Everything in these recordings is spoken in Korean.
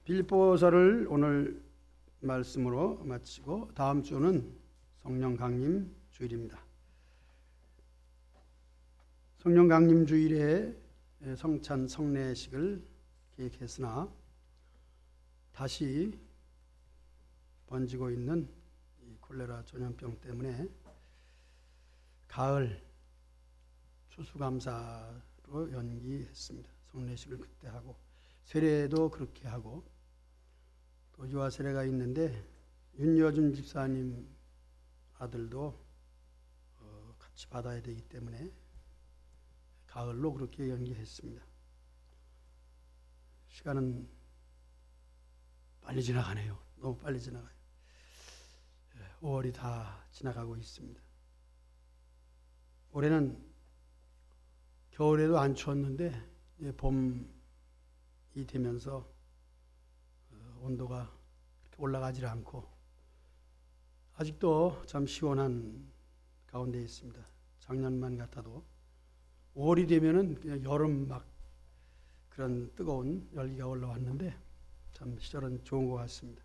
빌립보서를 오늘 말씀으로 마치고 다음 주는 성령 강림 주일입니다. 성령 강림 주일에 성찬 성례식을 계획했으나 다시 번지고 있는 이 콜레라 전염병 때문에 가을 추수감사로 연기했습니다. 성례식을 그때 하고 세례도 그렇게 하고 또 유아 세례가 있는데 윤여준 집사님 아들도 같이 받아야 되기 때문에 가을로 그렇게 연기했습니다. 시간은 빨리 지나가네요. 너무 빨리 지나가요. 5월이 다 지나가고 있습니다. 올해는 겨울에도 안 추웠는데 봄이 되면서 온도가 올라가지 않고 아직도 참 시원한 가운데 있습니다. 작년만 같아도 5월이 되면은 그냥 여름 막 그런 뜨거운 열기가 올라왔는데 참 시절은 좋은 것 같습니다.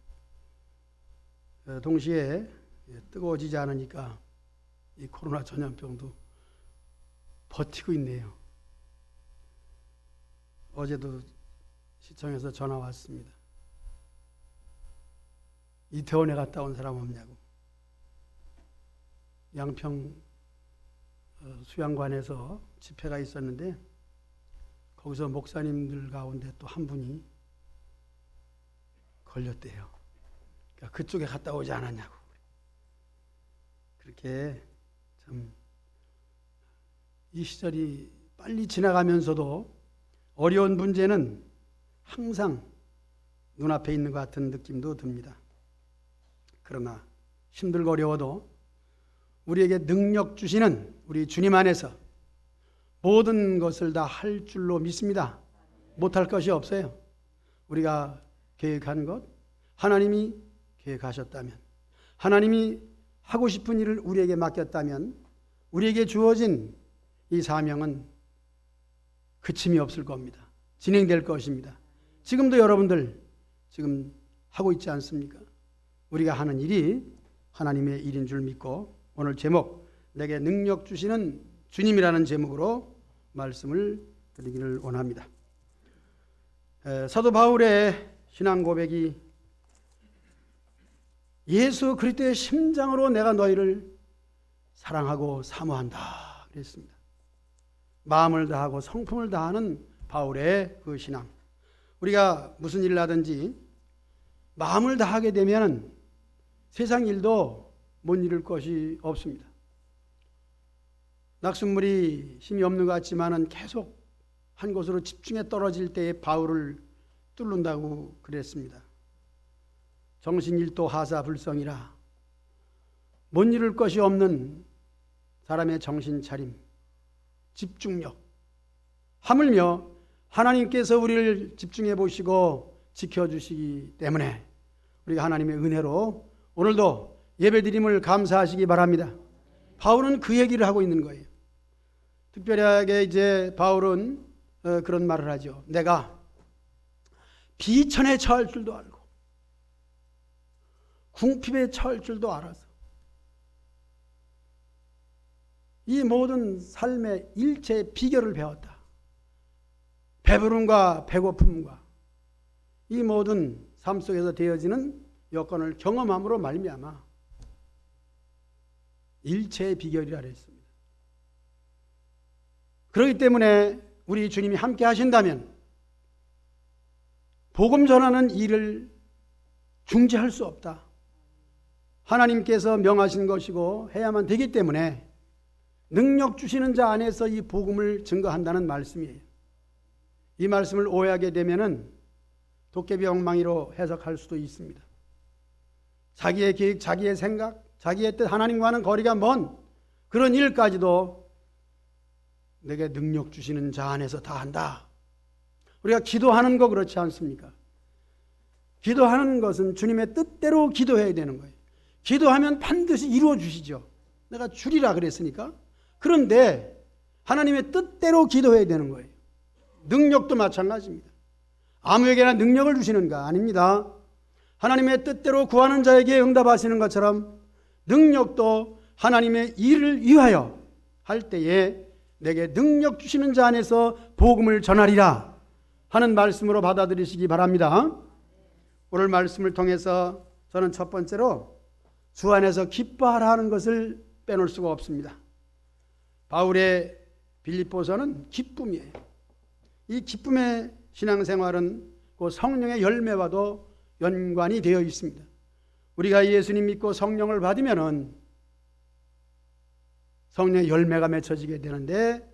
동시에 뜨거워지지 않으니까 이 코로나 전염병도 버티고 있네요. 어제도 시청에서 전화 왔습니다. 이태원에 갔다 온 사람 없냐고. 양평 수양관에서 집회가 있었는데 거기서 목사님들 가운데 또 한 분이 걸렸대요. 그러니까 그쪽에 갔다 오지 않았냐고. 그렇게 참 이 시절이 빨리 지나가면서도 어려운 문제는 항상 눈앞에 있는 것 같은 느낌도 듭니다. 그러나 힘들고 어려워도 우리에게 능력 주시는 우리 주님 안에서 모든 것을 다 할 줄로 믿습니다. 못할 것이 없어요. 우리가 계획한 것, 하나님이 계획하셨다면, 하나님이 하고 싶은 일을 우리에게 맡겼다면 우리에게 주어진 이 사명은 그침이 없을 겁니다. 진행될 것입니다. 지금도 여러분들 지금 하고 있지 않습니까? 우리가 하는 일이 하나님의 일인 줄 믿고 오늘 제목 내게 능력 주시는 주님이라는 제목으로 말씀을 드리기를 원합니다. 사도 바울의 신앙 고백이 예수 그리스도의 심장으로 내가 너희를 사랑하고 사모한다 그랬습니다. 마음을 다하고 성품을 다하는 바울의 그 신앙. 우리가 무슨 일을 하든지 마음을 다하게 되면 세상 일도 못 이룰 것이 없습니다. 낙숫물이 힘이 없는 것 같지만은 계속 한 곳으로 집중해 떨어질 때에 바울을 뚫는다고 그랬습니다. 정신일도 하사불성이라 못 이룰 것이 없는 사람의 정신차림, 집중력, 하물며 하나님께서 우리를 집중해 보시고 지켜주시기 때문에 우리가 하나님의 은혜로 오늘도 예배드림을 감사하시기 바랍니다. 바울은 그 얘기를 하고 있는 거예요. 특별하게 이제 바울은 그런 말을 하죠. 내가 비천에 처할 줄도 알고 궁핍에 처할 줄도 알아서 이 모든 삶의 일체의 비결을 배웠다. 배부름과 배고픔과 이 모든 삶 속에서 되어지는 여건을 경험함으로 말미암아 일체의 비결이라 했습니다. 그렇기 때문에 우리 주님이 함께 하신다면 복음 전하는 일을 중지할 수 없다. 하나님께서 명하신 것이고 해야만 되기 때문에 능력 주시는 자 안에서 이 복음을 증거한다는 말씀이에요. 이 말씀을 오해하게 되면은 도깨비 엉망이로 해석할 수도 있습니다. 자기의 계획, 자기의 생각, 자기의 뜻, 하나님과는 거리가 먼 그런 일까지도 내게 능력 주시는 자 안에서 다 한다. 우리가 기도하는 거 그렇지 않습니까? 기도하는 것은 주님의 뜻대로 기도해야 되는 거예요. 기도하면 반드시 이루어 주시죠. 내가 주리라 그랬으니까. 그런데 하나님의 뜻대로 기도해야 되는 거예요. 능력도 마찬가지입니다. 아무에게나 능력을 주시는가? 아닙니다. 하나님의 뜻대로 구하는 자에게 응답하시는 것처럼 능력도 하나님의 일을 위하여 할 때에 내게 능력 주시는 자 안에서 복음을 전하리라 하는 말씀으로 받아들이시기 바랍니다. 오늘 말씀을 통해서 저는 첫 번째로 주 안에서 기뻐하라 하는 것을 빼놓을 수가 없습니다. 바울의 빌립보서는 기쁨이에요. 이 기쁨의 신앙생활은 그 성령의 열매와도 연관이 되어 있습니다. 우리가 예수님 믿고 성령을 받으면은 성령의 열매가 맺혀지게 되는데,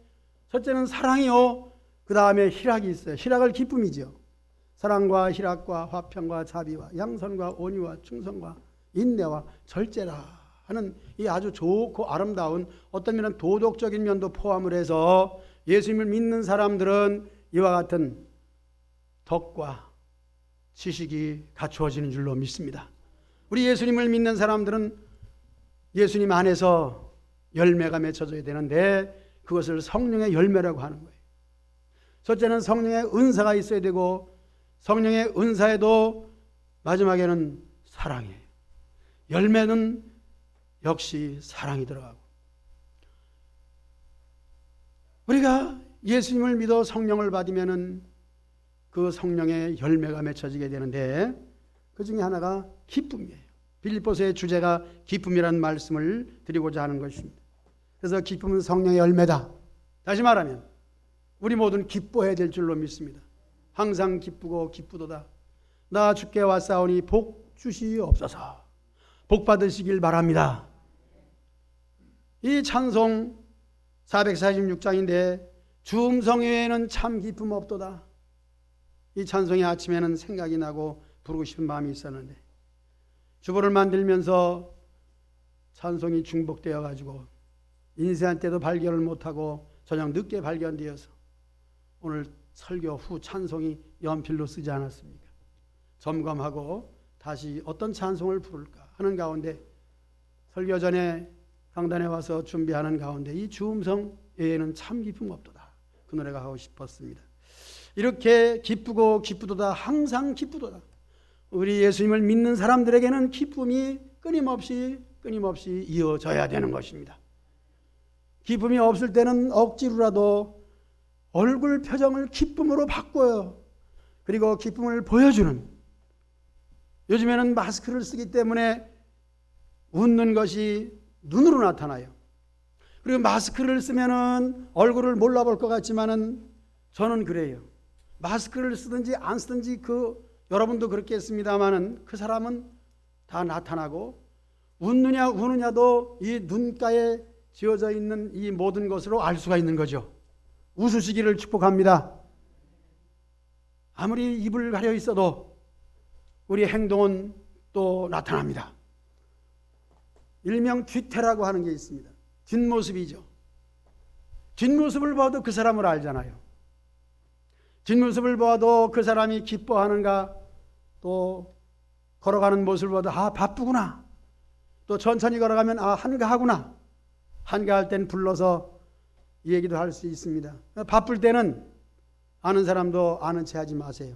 첫째는 사랑이요, 그 다음에 희락이 있어요. 희락을 기쁨이죠. 사랑과 희락과 화평과 자비와 양선과 온유와 충성과 인내와 절제라 하는 이 아주 좋고 아름다운, 어떤 면은 도덕적인 면도 포함을 해서 예수님을 믿는 사람들은 이와 같은 덕과 지식이 갖추어지는 줄로 믿습니다. 우리 예수님을 믿는 사람들은 예수님 안에서 열매가 맺혀져야 되는데 그것을 성령의 열매라고 하는 거예요. 첫째는 성령의 은사가 있어야 되고, 성령의 은사에도 마지막에는 사랑이에요. 열매는 역시 사랑이 들어가고, 우리가 예수님을 믿어 성령을 받으면은 그 성령의 열매가 맺혀지게 되는데, 그 중에 하나가 기쁨이에요. 빌립보서의 주제가 기쁨이라는 말씀을 드리고자 하는 것입니다. 그래서 기쁨은 성령의 열매다. 다시 말하면 우리 모두는 기뻐해야 될 줄로 믿습니다. 항상 기쁘고 기쁘도다. 나 주께 왔사오니 복 주시옵소서. 복 받으시길 바랍니다. 이 찬송 446장인데 주 음성 외에는 참 기쁨 없도다. 이 찬송이 아침에는 생각이 나고 부르고 싶은 마음이 있었는데, 주보를 만들면서 찬송이 중복되어 가지고 인쇄한 때도 발견을 못하고 저녁 늦게 발견되어서 오늘 설교 후 찬송이 연필로 쓰지 않았습니까? 점검하고 다시 어떤 찬송을 부를까 하는 가운데, 설교 전에 강단에 와서 준비하는 가운데 이 주음성 외에는 참 기쁨 없도다, 그 노래가 하고 싶었습니다. 이렇게 기쁘고 기쁘도다, 항상 기쁘도다. 우리 예수님을 믿는 사람들에게는 기쁨이 끊임없이 이어져야 되는 것입니다. 기쁨이 없을 때는 억지로라도 얼굴 표정을 기쁨으로 바꿔요. 그리고 기쁨을 보여주는, 요즘에는 마스크를 쓰기 때문에 웃는 것이 눈으로 나타나요. 그리고 마스크를 쓰면은 얼굴을 몰라볼 것 같지만은 저는 그래요. 마스크를 쓰든지 안 쓰든지 여러분도 그렇겠습니다만은 그 사람은 다 나타나고, 웃느냐 우느냐도 이 눈가에 지어져 있는 이 모든 것으로 알 수가 있는 거죠. 웃으시기를 축복합니다. 아무리 입을 가려 있어도 우리 행동은 또 나타납니다. 일명 뒤태라고 하는 게 있습니다. 뒷모습이죠. 뒷모습을 봐도 그 사람을 알잖아요. 뒷모습을 봐도 그 사람이 기뻐하는가, 또 걸어가는 모습을 봐도 바쁘구나, 또 천천히 걸어가면 한가하구나, 한가할 땐 불러서 이 얘기도 할 수 있습니다. 바쁠 때는 아는 사람도 아는 체 하지 마세요.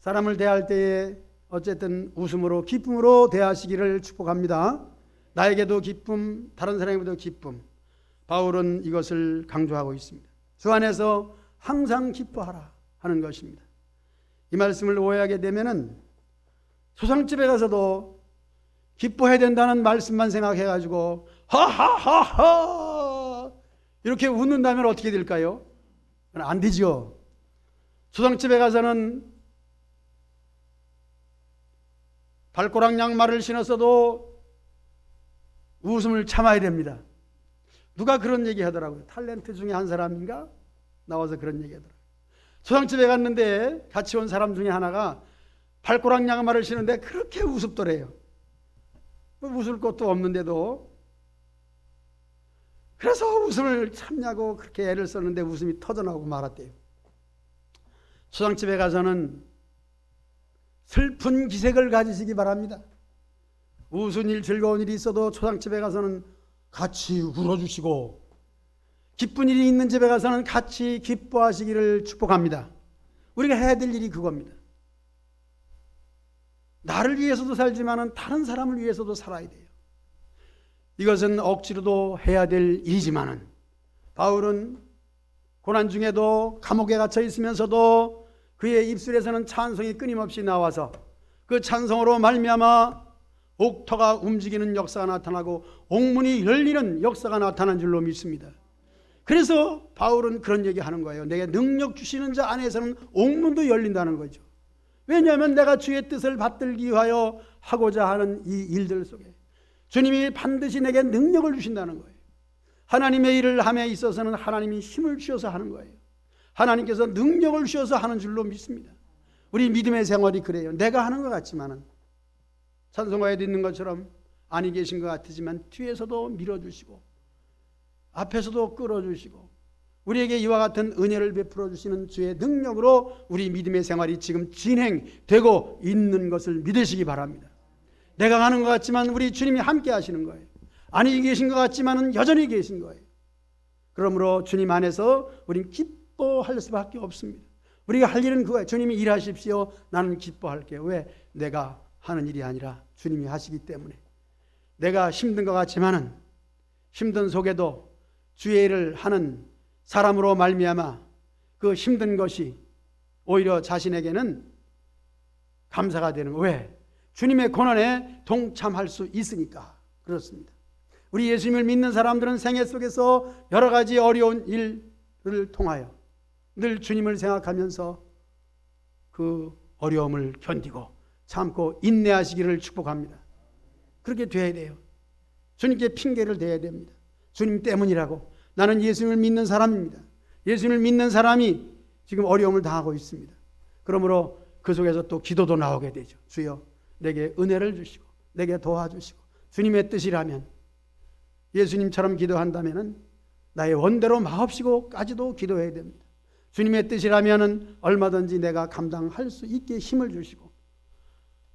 사람을 대할 때에 어쨌든 웃음으로 기쁨으로 대하시기를 축복합니다. 나에게도 기쁨, 다른 사람에게도 기쁨. 바울은 이것을 강조하고 있습니다. 주 안에서 항상 기뻐하라 하는 것입니다. 이 말씀을 오해하게 되면은 소상집에 가서도 기뻐해야 된다는 말씀만 생각해가지고 하하하하 이렇게 웃는다면 어떻게 될까요? 안 되죠. 소상집에 가서는 발꼬락 양말을 신었어도 웃음을 참아야 됩니다. 누가 그런 얘기 하더라고요. 탤런트 중에 한 사람인가 나와서 그런 얘기 하더라고요. 소상집에 갔는데 같이 온 사람 중에 하나가 발꼬락 양말을 신는데 그렇게 우습더래요. 웃을 것도 없는데도. 그래서 웃음을 참냐고 그렇게 애를 썼는데 웃음이 터져나오고 말았대요. 소상집에 가서는 슬픈 기색을 가지시기 바랍니다. 웃은 일, 즐거운 일이 있어도 소상집에 가서는 같이 울어주시고, 기쁜 일이 있는 집에 가서는 같이 기뻐하시기를 축복합니다. 우리가 해야 될 일이 그겁니다. 나를 위해서도 살지만은 다른 사람을 위해서도 살아야 돼요. 이것은 억지로도 해야 될 일이지만은 바울은 고난 중에도 감옥에 갇혀 있으면서도 그의 입술에서는 찬송이 끊임없이 나와서 그 찬송으로 말미암아 옥토가 움직이는 역사가 나타나고 옥문이 열리는 역사가 나타난 줄로 믿습니다. 그래서 바울은 그런 얘기하는 거예요. 내게 능력 주시는 자 안에서는 옥문도 열린다는 거죠. 왜냐하면 내가 주의 뜻을 받들기 위하여 하고자 하는 이 일들 속에 주님이 반드시 내게 능력을 주신다는 거예요. 하나님의 일을 함에 있어서는 하나님이 힘을 주셔서 하는 거예요. 하나님께서 능력을 주셔서 하는 줄로 믿습니다. 우리 믿음의 생활이 그래요. 내가 하는 것 같지만은 찬송가에도 있는 것처럼 아니 계신 것 같지만 뒤에서도 밀어주시고 앞에서도 끌어주시고 우리에게 이와 같은 은혜를 베풀어 주시는 주의 능력으로 우리 믿음의 생활이 지금 진행되고 있는 것을 믿으시기 바랍니다. 내가 하는 것 같지만 우리 주님이 함께 하시는 거예요. 아니 계신 것 같지만 여전히 계신 거예요. 그러므로 주님 안에서 우린 기뻐할 수밖에 없습니다. 우리가 할 일은 그거예요. 주님이 일하십시오. 나는 기뻐할게요. 왜? 내가 하는 일이 아니라 주님이 하시기 때문에. 내가 힘든 것 같지만은 힘든 속에도 주의 일을 하는 사람으로 말미암아 그 힘든 것이 오히려 자신에게는 감사가 되는 거예요. 왜? 주님의 고난에 동참할 수 있으니까 그렇습니다. 우리 예수님을 믿는 사람들은 생애 속에서 여러 가지 어려운 일을 통하여 늘 주님을 생각하면서 그 어려움을 견디고 참고 인내하시기를 축복합니다. 그렇게 돼야 돼요. 주님께 핑계를 대야 됩니다. 주님 때문이라고. 나는 예수님을 믿는 사람입니다. 예수님을 믿는 사람이 지금 어려움을 당하고 있습니다. 그러므로 그 속에서 또 기도도 나오게 되죠. 주여 내게 은혜를 주시고 내게 도와주시고 주님의 뜻이라면 예수님처럼 기도한다면 나의 원대로 마옵시고까지도 기도해야 됩니다. 주님의 뜻이라면 얼마든지 내가 감당할 수 있게 힘을 주시고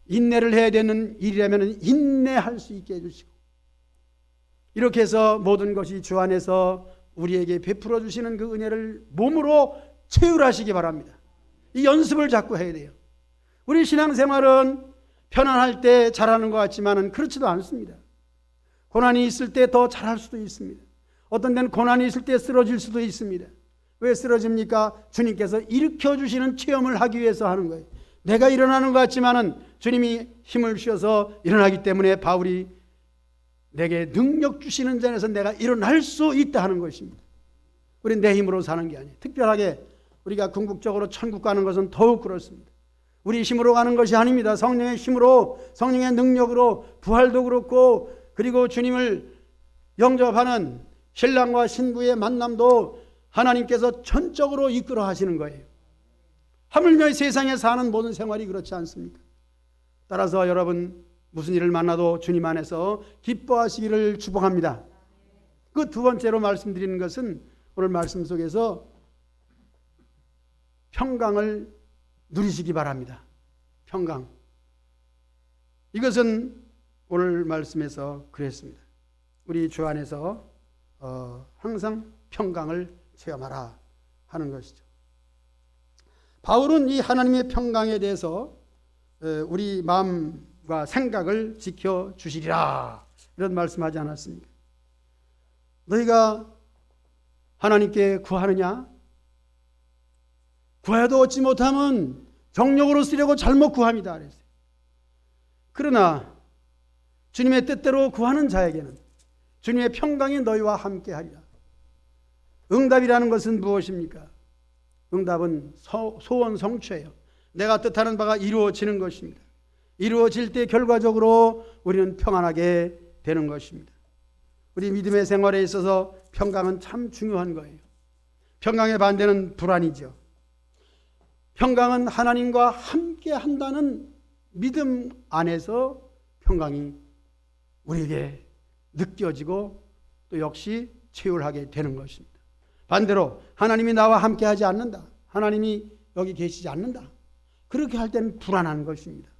인내를 해야 되는 일이라면 인내할 수 있게 해주시고 이렇게 해서 모든 것이 주 안에서 우리에게 베풀어 주시는 그 은혜를 몸으로 체휼하시기 바랍니다. 이 연습을 자꾸 해야 돼요. 우리 신앙생활은 편안할 때 잘하는 것 같지만 그렇지도 않습니다. 고난이 있을 때 더 잘할 수도 있습니다. 어떤 데는 고난이 있을 때 쓰러질 수도 있습니다. 왜 쓰러집니까? 주님께서 일으켜 주시는 체험을 하기 위해서 하는 거예요. 내가 일어나는 것 같지만 주님이 힘을 주셔서 일어나기 때문에 바울이 내게 능력 주시는 자에서 내가 일어날 수 있다 하는 것입니다. 우리는 내 힘으로 사는 게 아니에요. 특별하게 우리가 궁극적으로 천국 가는 것은 더욱 그렇습니다. 우리 힘으로 가는 것이 아닙니다. 성령의 힘으로, 성령의 능력으로, 부활도 그렇고 그리고 주님을 영접하는 신랑과 신부의 만남도 하나님께서 전적으로 이끌어 하시는 거예요. 하물며 세상에 사는 모든 생활이 그렇지 않습니까? 따라서 여러분 무슨 일을 만나도 주님 안에서 기뻐하시기를 축복합니다. 그 두 번째로 말씀드리는 것은 오늘 말씀 속에서 평강을 누리시기 바랍니다. 평강. 이것은 오늘 말씀에서 그랬습니다. 우리 주 안에서 항상 평강을 체험하라 하는 것이죠. 바울은 이 하나님의 평강에 대해서 우리 마음과 생각을 지켜주시리라 이런 말씀하지 않았습니까? 너희가 하나님께 구하느냐? 구해도 얻지 못하면 정욕으로 쓰려고 잘못 구합니다 그랬어요. 그러나 주님의 뜻대로 구하는 자에게는 주님의 평강이 너희와 함께하리라. 응답이라는 것은 무엇입니까? 응답은 소원 성취예요. 내가 뜻하는 바가 이루어지는 것입니다. 이루어질 때 결과적으로 우리는 평안하게 되는 것입니다. 우리 믿음의 생활에 있어서 평강은 참 중요한 거예요. 평강의 반대는 불안이죠. 평강은 하나님과 함께 한다는 믿음 안에서 평강이 우리에게 느껴지고 또 역시 체휼하게 되는 것입니다. 반대로 하나님이 나와 함께 하지 않는다. 하나님이 여기 계시지 않는다. 그렇게 할 때는 불안한 것입니다.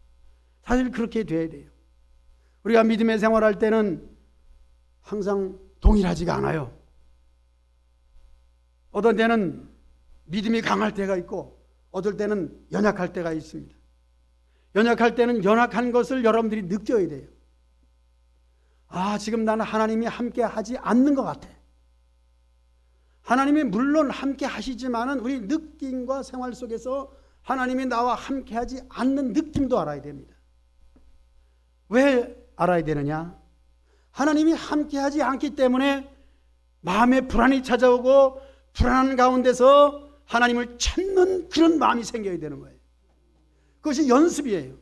사실 그렇게 돼야 돼요. 우리가 믿음의 생활할 때는 항상 동일하지가 않아요. 어떤 때는 믿음이 강할 때가 있고 어떨 때는 연약할 때가 있습니다. 연약할 때는 연약한 것을 여러분들이 느껴야 돼요. 아, 지금 나는 하나님이 함께 하지 않는 것 같아. 하나님이 물론 함께 하시지만은 우리 느낌과 생활 속에서 하나님이 나와 함께 하지 않는 느낌도 알아야 됩니다. 왜 알아야 되느냐? 하나님이 함께 하지 않기 때문에 마음에 불안이 찾아오고 불안한 가운데서 하나님을 찾는 그런 마음이 생겨야 되는 거예요. 그것이 연습이에요.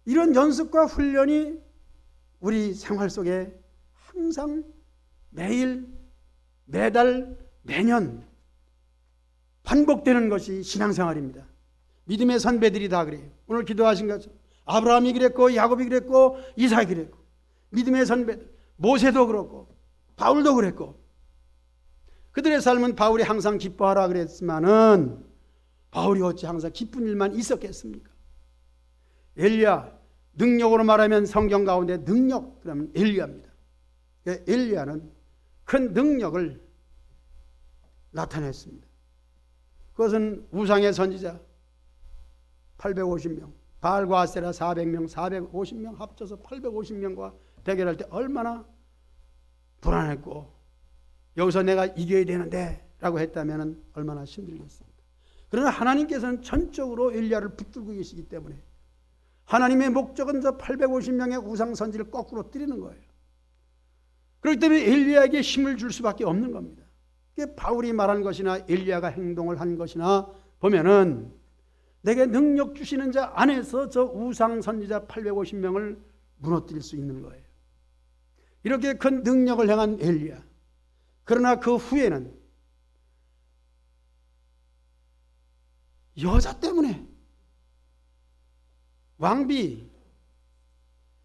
이런 연습과 훈련이 우리 생활 속에 항상 매일, 매달, 매년 반복되는 것이 신앙생활입니다. 믿음의 선배들이 다 그래요. 오늘 기도하신 것처럼 아브라함이 그랬고 야곱이 그랬고 이삭이 그랬고 믿음의 선배들 모세도 그렇고 바울도 그랬고 그들의 삶은 바울이 항상 기뻐하라 그랬지만은 바울이 어찌 항상 기쁜 일만 있었겠습니까? 엘리야, 능력으로 말하면 성경 가운데 능력 그러면 엘리야입니다. 엘리야는 큰 능력을 나타냈습니다. 그것은 우상의 선지자 850명, 바알과 아세라 400명, 450명 합쳐서 850명과 대결할 때 얼마나 불안했고 여기서 내가 이겨야 되는데 라고 했다면 얼마나 힘들겠습니까? 그러나 하나님께서는 전적으로 엘리야를 붙들고 계시기 때문에 하나님의 목적은 저 850명의 우상 선지를 거꾸로 때리는 거예요. 그렇기 때문에 엘리야에게 힘을 줄 수밖에 없는 겁니다. 바울이 말한 것이나 엘리야가 행동을 한 것이나 보면은 내게 능력 주시는 자 안에서 저 우상 선지자 850명을 무너뜨릴 수 있는 거예요. 이렇게 큰 능력을 행한 엘리야. 그러나 그 후에는 여자 때문에 왕비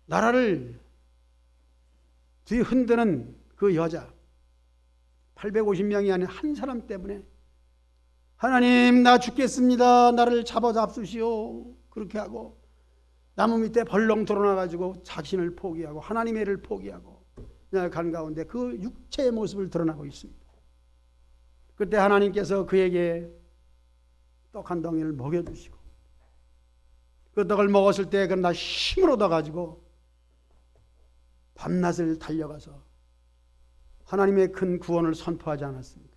나라를 뒤흔드는 그 여자 850명이 아닌 한 사람 때문에 하나님 나 죽겠습니다. 나를 잡아잡수시오. 그렇게 하고 나무 밑에 벌렁 드러나가지고 자신을 포기하고 하나님의 일을 포기하고 간 가운데 그 육체의 모습을 드러나고 있습니다. 그때 하나님께서 그에게 떡 한 덩이를 먹여주시고 그 떡을 먹었을 때 그날 힘을 얻어가지고 밤낮을 달려가서 하나님의 큰 구원을 선포하지 않았습니까?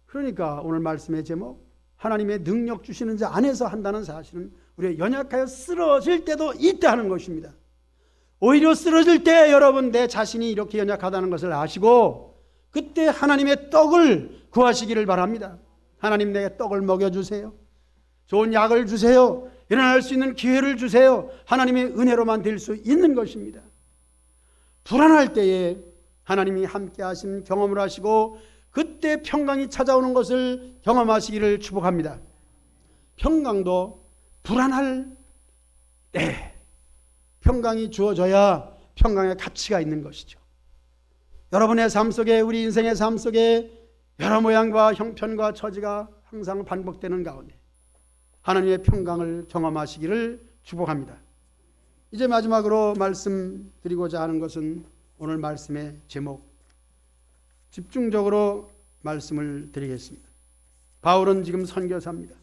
그러니까 오늘 말씀의 제목 하나님의 능력 주시는 자 안에서 한다는 사실은 우리가 연약하여 쓰러질 때도 있다 하는 것입니다. 오히려 쓰러질 때 여러분 내 자신이 이렇게 연약하다는 것을 아시고 그때 하나님의 떡을 구하시기를 바랍니다. 하나님 내게 떡을 먹여주세요. 좋은 약을 주세요. 일어날 수 있는 기회를 주세요. 하나님의 은혜로만 될 수 있는 것입니다. 불안할 때에 하나님이 함께 하신 경험을 하시고 그때 평강이 찾아오는 것을 경험하시기를 축복합니다. 평강도 불안할 때 평강이 주어져야 평강의 가치가 있는 것이죠. 여러분의 삶 속에 우리 인생의 삶 속에 여러 모양과 형편과 처지가 항상 반복되는 가운데 하나님의 평강을 경험하시기를 축복합니다. 이제 마지막으로 말씀드리고자 하는 것은 오늘 말씀의 제목 집중적으로 말씀을 드리겠습니다. 바울은 지금 선교사입니다.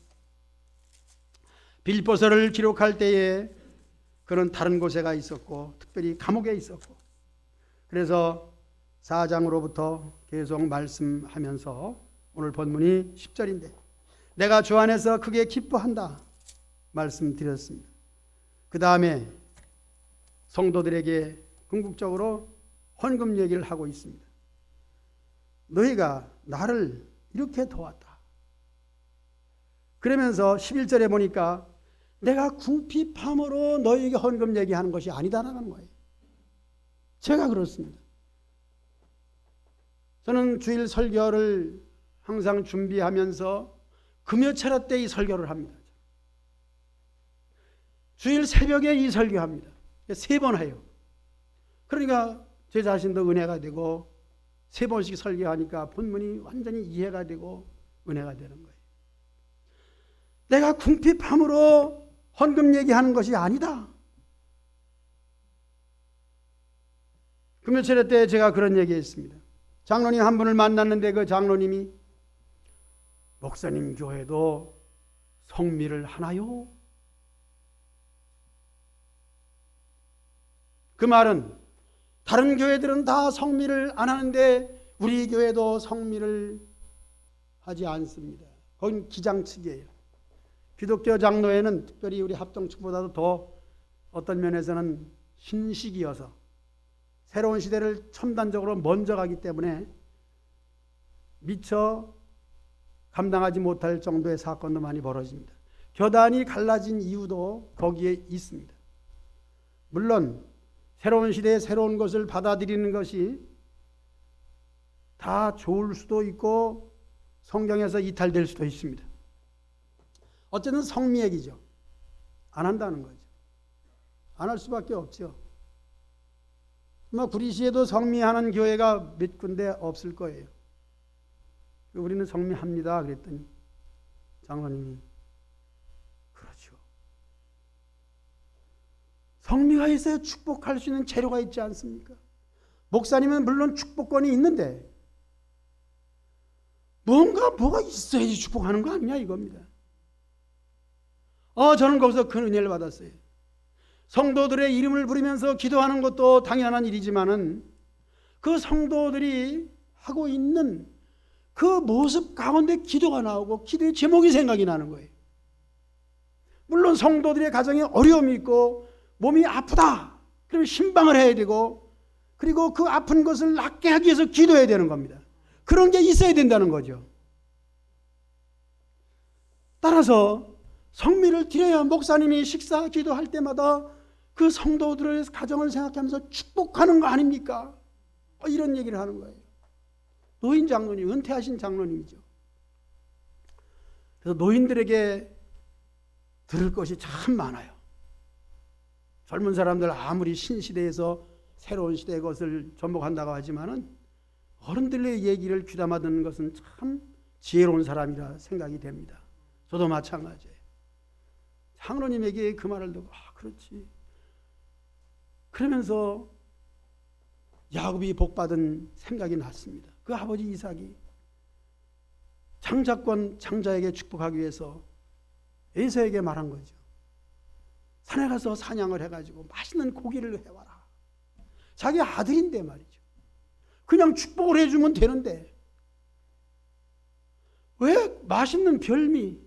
빌립보서를 기록할 때에 그는 다른 곳에 가 있었고 특별히 감옥에 있었고 그래서 4장으로부터 계속 말씀하면서 오늘 본문이 10절인데 내가 주 안에서 크게 기뻐한다 말씀드렸습니다. 그 다음에 성도들에게 궁극적으로 헌금 얘기를 하고 있습니다. 너희가 나를 이렇게 도왔다. 그러면서 11절에 보니까 내가 궁핍함으로 너희에게 헌금 얘기하는 것이 아니다라는 거예요. 제가 그렇습니다. 저는 주일 설교를 항상 준비하면서 금요철야 때 이 설교를 합니다. 주일 새벽에 이 설교합니다. 3번 해요. 그러니까 제 자신도 은혜가 되고 3번씩 설교하니까 본문이 완전히 이해가 되고 은혜가 되는 거예요. 내가 궁핍함으로 헌금 얘기하는 것이 아니다. 금요철야 때 제가 그런 얘기했습니다. 장로님 한 분을 만났는데 그 장로님이 목사님 교회도 성미를 하나요? 그 말은 다른 교회들은 다 성미를 안 하는데 우리 교회도 성미를 하지 않습니다. 그건 기장측이에요. 기독교 장로회는 특별히 우리 합동측보다도 더 어떤 면에서는 신식이어서 새로운 시대를 첨단적으로 먼저 가기 때문에 미처 감당하지 못할 정도의 사건도 많이 벌어집니다. 교단이 갈라진 이유도 거기에 있습니다. 물론 새로운 시대에 새로운 것을 받아들이는 것이 다 좋을 수도 있고 성경에서 이탈될 수도 있습니다. 어쨌든 성미얘기죠. 안 한다는 거죠. 안 할 수밖에 없죠. 아마 구리시에도 성미하는 교회가 몇 군데 없을 거예요. 우리는 성미합니다 그랬더니 장로님이 그렇죠. 성미가 있어야 축복할 수 있는 재료가 있지 않습니까? 목사님은 물론 축복권이 있는데 뭐가 있어야지 축복하는 거 아니냐 이겁니다. 저는 거기서 큰 은혜를 받았어요. 성도들의 이름을 부르면서 기도하는 것도 당연한 일이지만은 그 성도들이 하고 있는 그 모습 가운데 기도가 나오고 기도의 제목이 생각이 나는 거예요. 물론 성도들의 가정에 어려움이 있고 몸이 아프다. 그러면 신방을 해야 되고 그리고 그 아픈 것을 낫게 하기 위해서 기도해야 되는 겁니다. 그런 게 있어야 된다는 거죠. 따라서 성미를 드려야 목사님이 식사 기도할 때마다 그 성도들의 가정을 생각하면서 축복하는 거 아닙니까? 이런 얘기를 하는 거예요. 노인 장로님, 은퇴하신 장로님이죠. 그래서 노인들에게 들을 것이 참 많아요. 젊은 사람들 아무리 신시대에서 새로운 시대의 것을 접목한다고 하지만은 어른들의 얘기를 귀담아 듣는 것은 참 지혜로운 사람이라 생각이 됩니다. 저도 마찬가지예요. 장로님에게 그 말을 듣고 그렇지. 그러면서 야곱이 복받은 생각이 났습니다. 그 아버지 이삭이 장자에게 축복하기 위해서 에서에게 말한 거죠. 산에 가서 사냥을 해가지고 맛있는 고기를 해와라. 자기 아들인데 말이죠. 그냥 축복을 해주면 되는데 왜 맛있는 별미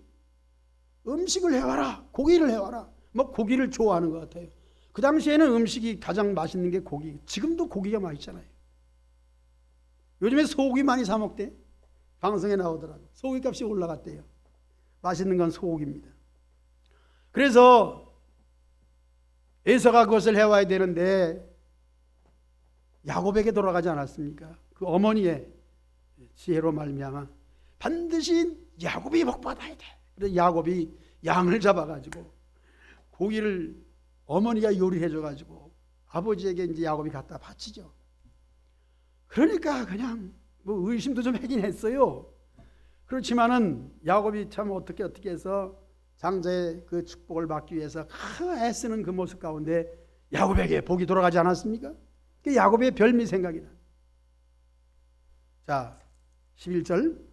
음식을 해와라. 고기를 해와라. 고기를 좋아하는 것 같아요. 그 당시에는 음식이 가장 맛있는 게 고기. 지금도 고기가 맛있잖아요. 요즘에 소고기 많이 사 먹대. 방송에 나오더라고. 소고기 값이 올라갔대요. 맛있는 건 소고기입니다. 그래서 에서가 그것을 해와야 되는데 야곱에게 돌아가지 않았습니까? 그 어머니의 지혜로 말미암아 반드시 야곱이 복받아야 돼. 그래서 야곱이 양을 잡아가지고 고기를 어머니가 요리해 줘가지고 아버지에게 이제 야곱이 갖다 바치죠. 그러니까 그냥 의심도 좀 하긴 했어요. 그렇지만은 야곱이 참 어떻게 해서 장자의 그 축복을 받기 위해서 애쓰는 그 모습 가운데 야곱에게 복이 돌아가지 않았습니까? 그 야곱의 별미 생각이 나. 자, 11절.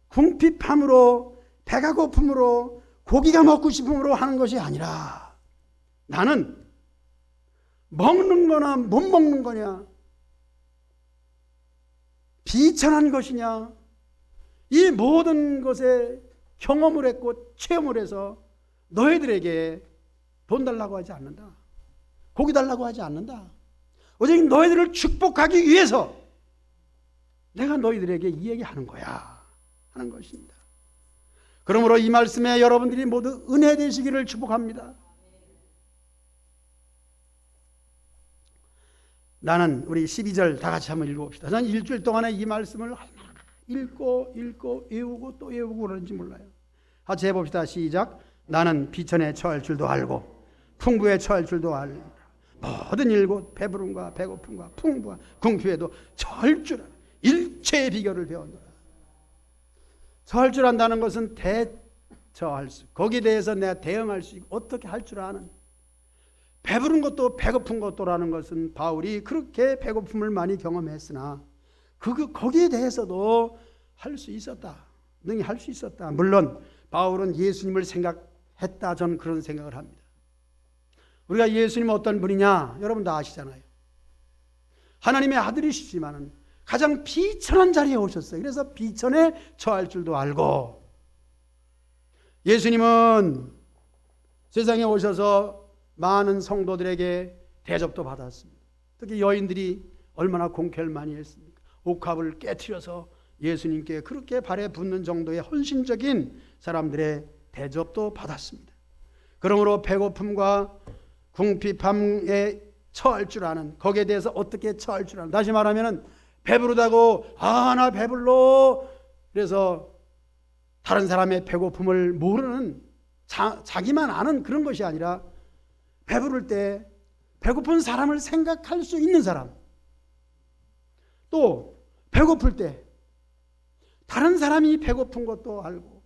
궁핍함으로 배가 고픔으로 고기가 먹고 싶음으로 하는 것이 아니라 나는 먹는 거나 못 먹는 거냐 비천한 것이냐 이 모든 것에 경험을 했고 체험을 해서 너희들에게 돈 달라고 하지 않는다. 고기 달라고 하지 않는다. 오직 너희들을 축복하기 위해서 내가 너희들에게 이 얘기하는 거야 하는 것입니다. 그러므로 이 말씀에 여러분들이 모두 은혜 되시기를 축복합니다. 나는 우리 12절 다 같이 한번 읽어봅시다. 저는 일주일 동안에 이 말씀을 읽고 외우고 또 외우고 그러는지 몰라요. 같이 해봅시다. 시작. 나는 비천에 처할 줄도 알고 풍부에 처할 줄도 알고 모든 일곱 배부름과 배고픔과 풍부와 궁핍에도 처할 줄 알아. 일체의 비결을 배웠노라. 처할 줄 안다는 것은 대처할 수, 거기에 대해서 내가 대응할 수 있고 어떻게 할 줄 아는, 배부른 것도 배고픈 것도라는 것은 바울이 그렇게 배고픔을 많이 경험했으나 거기에 대해서도 할 수 있었다. 능히 할 수 있었다. 물론 바울은 예수님을 생각했다. 저는 그런 생각을 합니다. 우리가 예수님은 어떤 분이냐? 여러분 다 아시잖아요. 하나님의 아들이시지만은 가장 비천한 자리에 오셨어요. 그래서 비천에 처할 줄도 알고, 예수님은 세상에 오셔서 많은 성도들에게 대접도 받았습니다. 특히 여인들이 얼마나 공쾌를 많이 했습니까? 옥합을 깨트려서 예수님께 그렇게 발에 붙는 정도의 헌신적인 사람들의 대접도 받았습니다. 그러므로 배고픔과 궁핍함에 처할 줄 아는, 거기에 대해서 어떻게 처할 줄 아는, 다시 말하면 배부르다고 나 배불러 그래서 다른 사람의 배고픔을 모르는, 자기만 아는 그런 것이 아니라 배부를 때 배고픈 사람을 생각할 수 있는 사람, 또 배고플 때 다른 사람이 배고픈 것도 알고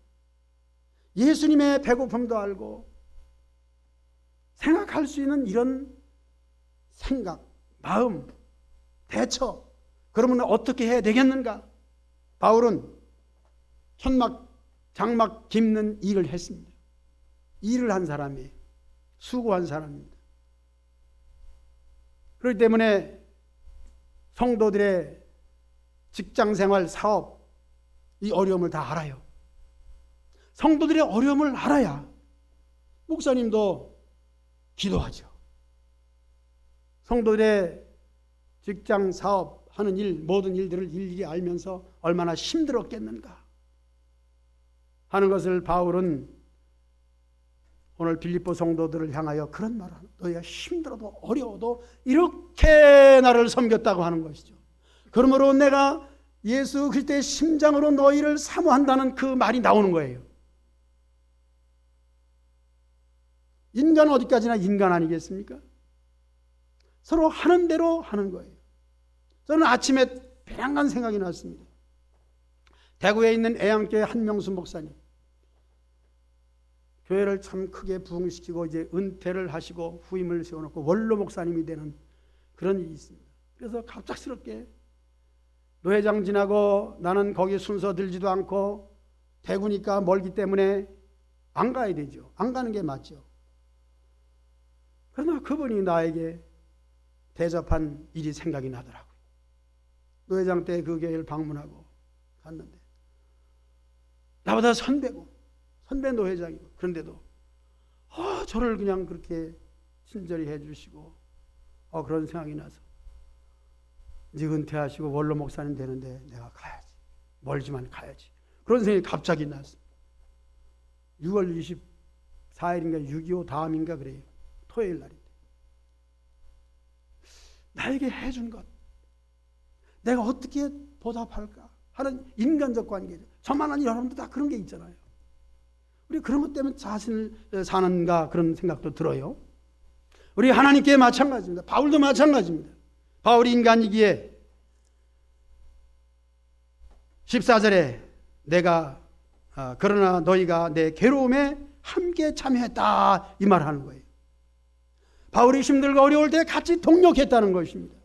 예수님의 배고픔도 알고 생각할 수 있는 이런 생각, 마음, 대처, 그러면 어떻게 해야 되겠는가? 바울은 천막, 장막 깁는 일을 했습니다. 일을 한 사람이에요. 수고한 사람입니다. 그렇기 때문에 성도들의 직장생활, 사업, 이 어려움을 다 알아요. 성도들의 어려움을 알아야 목사님도 기도하죠. 성도들의 직장, 사업, 하는 일, 모든 일들을 일일이 알면서 얼마나 힘들었겠는가 하는 것을 바울은 오늘 빌립보 성도들을 향하여 그런 말을 하는, 너희가 힘들어도 어려워도 이렇게 나를 섬겼다고 하는 것이죠. 그러므로 내가 예수 그리스도의 심장으로 너희를 사모한다는 그 말이 나오는 거예요. 인간 어디까지나 인간 아니겠습니까? 서로 하는 대로 하는 거예요. 저는 아침에 배랑간 생각이 났습니다. 대구에 있는 애양교회 한명수 목사님, 교회를 참 크게 부흥시키고 이제 은퇴를 하시고 후임을 세워놓고 원로 목사님이 되는 그런 일이 있습니다. 그래서 갑작스럽게 노회장 지나고 나는 거기 순서 들지도 않고 대구니까 멀기 때문에 안 가야 되죠. 안 가는 게 맞죠. 그러나 그분이 나에게 대접한 일이 생각이 나더라고요. 노회장 때 그 교회를 방문하고 갔는데 나보다 선배 노회장이고, 그런데도 저를 그냥 그렇게 친절히 해주시고 그런 생각이 나서 이제 은퇴하시고 원로 목사님 되는데 내가 가야지, 멀지만 가야지, 그런 생각이 갑자기 났습니다. 6월 24일인가 6.25 다음인가 그래요. 토요일 날인데 나에게 해준 것 내가 어떻게 보답할까 하는 인간적 관계죠. 저만한 여러분도 다 그런 게 있잖아요. 우리 그런 것 때문에 자신을 사는가 그런 생각도 들어요. 우리 하나님께 마찬가지입니다. 바울도 마찬가지입니다. 바울이 인간이기에 14절에 내가 그러나 너희가 내 괴로움에 함께 참여했다 이 말 하는 거예요. 바울이 힘들고 어려울 때 같이 동력했다는 것입니다.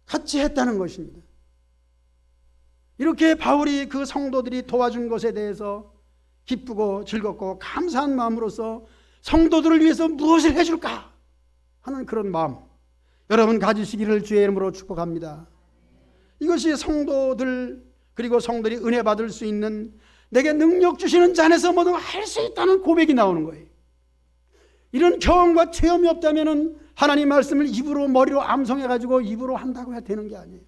같이 했다는 것입니다. 이렇게 바울이 그 성도들이 도와준 것에 대해서 기쁘고 즐겁고 감사한 마음으로서 성도들을 위해서 무엇을 해줄까 하는 그런 마음 여러분 가지시기를 주의 이름으로 축복합니다. 이것이 성도들 그리고 성들이 은혜 받을 수 있는, 내게 능력 주시는 자 안에서 모두 할 수 있다는 고백이 나오는 거예요. 이런 경험과 체험이 없다면 하나님 말씀을 입으로 머리로 암송해가지고 입으로 한다고 해야 되는 게 아니에요.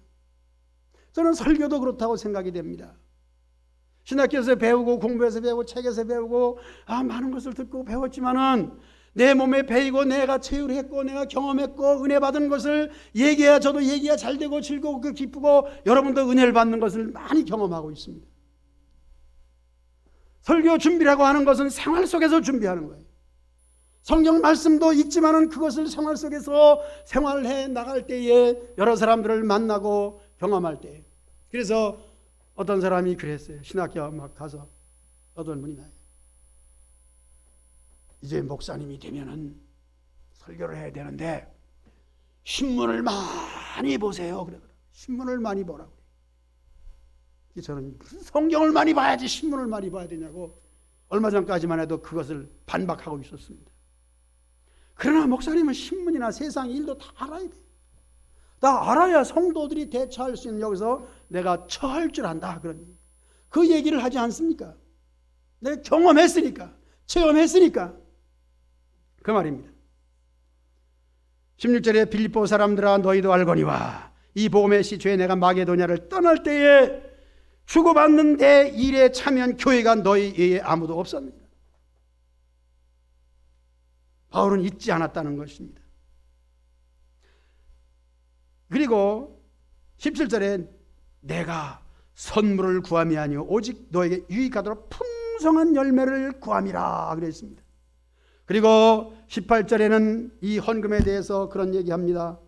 저는 설교도 그렇다고 생각이 됩니다. 신학교에서 배우고 공부해서 배우고 책에서 배우고 많은 것을 듣고 배웠지만은 내 몸에 배이고 내가 체휼했고 내가 경험했고 은혜 받은 것을 얘기해야 저도 얘기가 잘 되고 즐겁고 기쁘고 여러분도 은혜를 받는 것을 많이 경험하고 있습니다. 설교 준비라고 하는 것은 생활 속에서 준비하는 거예요. 성경 말씀도 읽지만은 그것을 생활 속에서 생활해 나갈 때에 여러 사람들을 만나고 경험할 때, 그래서 어떤 사람이 그랬어요. 신학교 막 가서 어떤 분이 나요. 이제 목사님이 되면은 설교를 해야 되는데 신문을 많이 보세요. 그래. 신문을 많이 보라고. 저는 성경을 많이 봐야지 신문을 많이 봐야 되냐고 얼마 전까지만 해도 그것을 반박하고 있었습니다. 그러나 목사님은 신문이나 세상 일도 다 알아야 돼. 다 알아야 성도들이 대처할 수 있는, 여기서 내가 처할 줄 안다, 그런 그 얘기를 하지 않습니까? 내가 경험했으니까, 체험했으니까 그 말입니다. 16절에 빌립보 사람들아 너희도 알거니와 이 복음의 시초에 내가 마게도냐를 떠날 때에 주고받는 내 일에 참여한 교회가 너희 외에 아무도 없었느니라. 바울은 잊지 않았다는 것입니다. 그리고 17절에 내가 선물을 구함이 아니오 오직 너에게 유익하도록 풍성한 열매를 구함이라 그랬습니다. 그리고 18절에는 이 헌금에 대해서 그런 얘기합니다.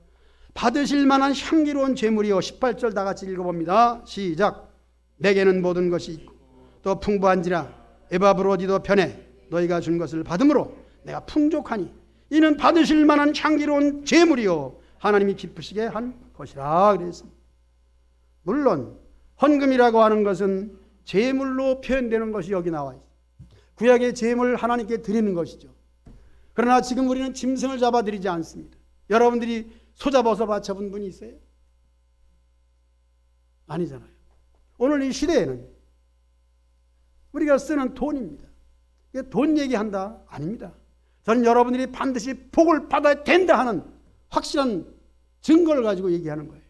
받으실 만한 향기로운 제물이요. 18절 다 같이 읽어봅니다. 시작. 내게는 모든 것이 있고 또 풍부한지라 에바브로디도 편해 너희가 준 것을 받음으로 내가 풍족하니 이는 받으실 만한 향기로운 제물이요 하나님이 기쁘시게 한 것이라 그랬습니다. 물론 헌금이라고 하는 것은 제물로 표현되는 것이 여기 나와 있어요. 구약의 제물 하나님께 드리는 것이죠. 그러나 지금 우리는 짐승을 잡아드리지 않습니다. 여러분들이 소 잡아서 바쳐본 분이 있어요? 아니잖아요. 오늘 이 시대에는 우리가 쓰는 돈입니다. 돈 얘기한다? 아닙니다. 저는 여러분들이 반드시 복을 받아야 된다 하는 확실한 증거를 가지고 얘기하는 거예요.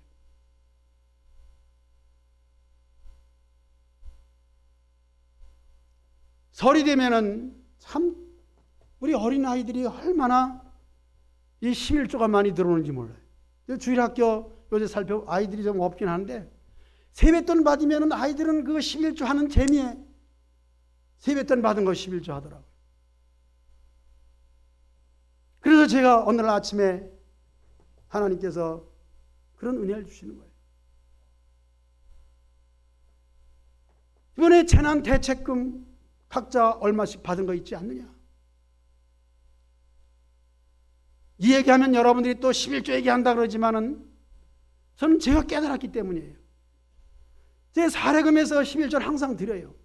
설이 되면은 참 우리 어린아이들이 얼마나 이 11조가 많이 들어오는지 몰라요. 주일학교 요새 아이들이 좀 없긴 한데 세뱃돈 받으면 아이들은 그 11조 하는 재미에 세뱃돈 받은 거 11조 하더라고요. 그래서 제가 오늘 아침에 하나님께서 그런 은혜를 주시는 거예요. 이번에 재난 대책금 각자 얼마씩 받은 거 있지 않느냐? 이 얘기하면 여러분들이 또 11조 얘기한다 그러지만은 저는 제가 깨달았기 때문이에요. 제 사례금에서 11조를 항상 드려요.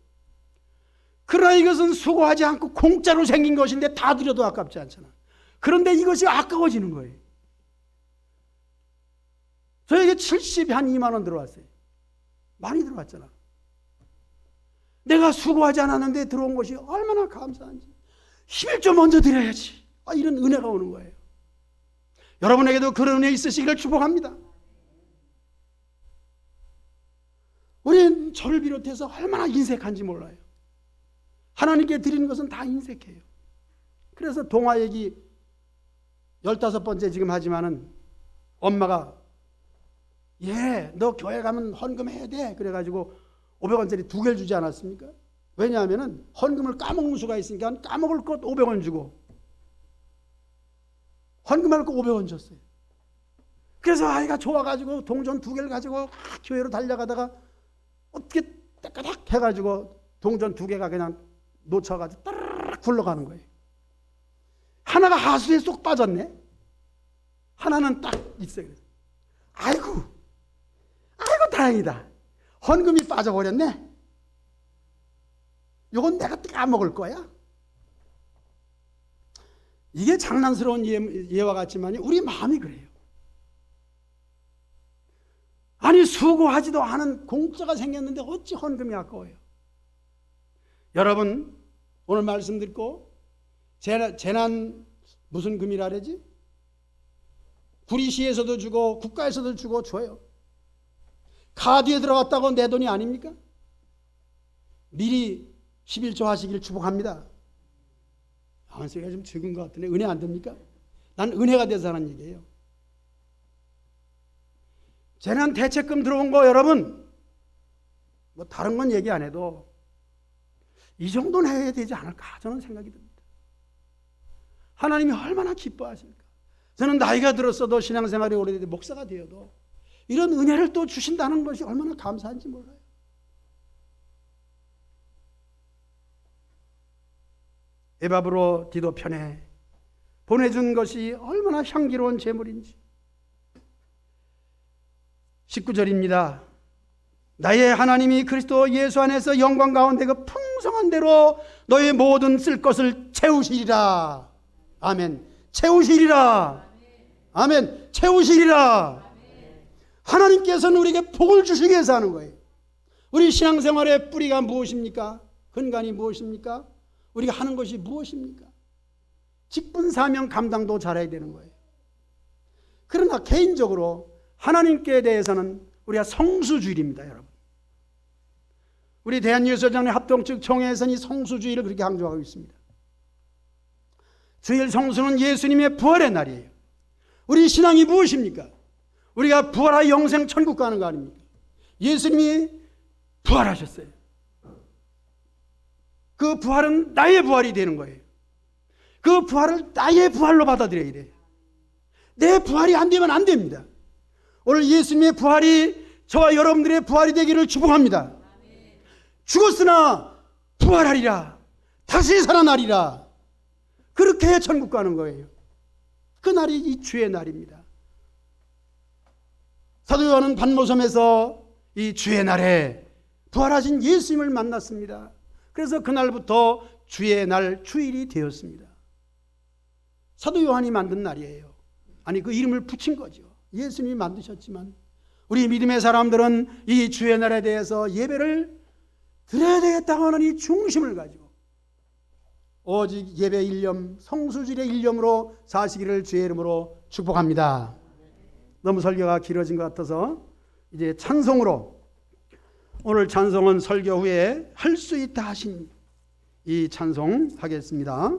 그러나 이것은 수고하지 않고 공짜로 생긴 것인데 다 드려도 아깝지 않잖아. 그런데 이것이 아까워지는 거예요. 저에게 70이 한 2만 원 들어왔어요. 많이 들어왔잖아. 내가 수고하지 않았는데 들어온 것이 얼마나 감사한지. 11조 먼저 드려야지. 이런 은혜가 오는 거예요. 여러분에게도 그런 은혜 있으시기를 축복합니다. 우리는 저를 비롯해서 얼마나 인색한지 몰라요. 하나님께 드리는 것은 다 인색해요. 그래서 동화 얘기 15번째 지금 하지만은 엄마가 너 교회 가면 헌금 해야 돼. 그래가지고 500원짜리 2개를 주지 않았습니까? 왜냐하면은 헌금을 까먹는 수가 있으니까 까먹을 것 500원 주고 헌금할 거 500원 줬어요. 그래서 아이가 좋아가지고 동전 2개를 가지고 교회로 달려가다가 어떻게 따까닥 해가지고 동전 2개가 그냥 놓쳐가지고 따르르 굴러가는 거예요. 하나가 하수에 쏙 빠졌네. 하나는 딱 있어요. 아이고 다행이다. 헌금이 빠져버렸네. 이건 내가 까먹을 거야. 이게 장난스러운 예와 같지만 우리 마음이 그래요. 아니 수고하지도 않은 공짜가 생겼는데 어찌 헌금이 아까워요. 여러분 오늘 말씀 듣고 재난 무슨 금이라 그러지? 구리시에서도 주고 국가에서도 주고 줘요. 카드에 들어갔다고 내 돈이 아닙니까? 미리 11조 하시길 축복합니다. 소리가 좀 적은 것 같은데 은혜 안 됩니까? 난 은혜가 돼서 하는 얘기예요. 재난 대책금 들어온 거 여러분 뭐 다른 건 얘기 안 해도 이 정도는 해야 되지 않을까 저는 생각이 듭니다. 하나님이 얼마나 기뻐하실까. 저는 나이가 들었어도 신앙생활이 오래돼도 목사가 되어도 이런 은혜를 또 주신다는 것이 얼마나 감사한지 몰라요. 에바브로 디도 편에 보내준 것이 얼마나 향기로운 제물인지. 19절입니다. 나의 하나님이 그리스도 예수 안에서 영광 가운데 그 풍성한 대로 너의 모든 쓸 것을 채우시리라. 아멘. 채우시리라. 아멘. 채우시리라. 하나님께서는 우리에게 복을 주시기 위해서 하는 거예요. 우리 신앙생활의 뿌리가 무엇입니까? 근간이 무엇입니까? 우리가 하는 것이 무엇입니까? 직분, 사명, 감당도 잘해야 되는 거예요. 그러나 개인적으로 하나님께 대해서는 우리가 성수주의입니다, 여러분. 우리 대한예수장의 합동측 총회에서는 이 성수주의를 그렇게 강조하고 있습니다. 주일 성수는 예수님의 부활의 날이에요. 우리 신앙이 무엇입니까? 우리가 부활하여 영생 천국 가는 거 아닙니까? 예수님이 부활하셨어요. 그 부활은 나의 부활이 되는 거예요. 그 부활을 나의 부활로 받아들여야 돼요. 내 부활이 안 되면 안 됩니다. 오늘 예수님의 부활이 저와 여러분들의 부활이 되기를 축복합니다. 죽었으나 부활하리라. 다시 살아나리라. 그렇게 천국 가는 거예요. 그 날이 이 주의 날입니다. 사도 요한은 반모섬에서 이 주의 날에 부활하신 예수님을 만났습니다. 그래서 그날부터 주의 날, 주일이 되었습니다. 사도 요한이 만든 날이에요. 아니, 그 이름을 붙인 거죠. 예수님이 만드셨지만 우리 믿음의 사람들은 이 주의 날에 대해서 예배를 드려야 되겠다고 하는 이 중심을 가지고 오직 예배 일념, 성수질의 일념으로 사시기를 주의 이름으로 축복합니다. 너무 설교가 길어진 것 같아서 이제 찬송으로, 오늘 찬송은 설교 후에 할 수 있다 하신 이 찬송 하겠습니다.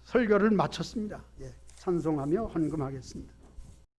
설교를 마쳤습니다. 찬송하며 헌금하겠습니다.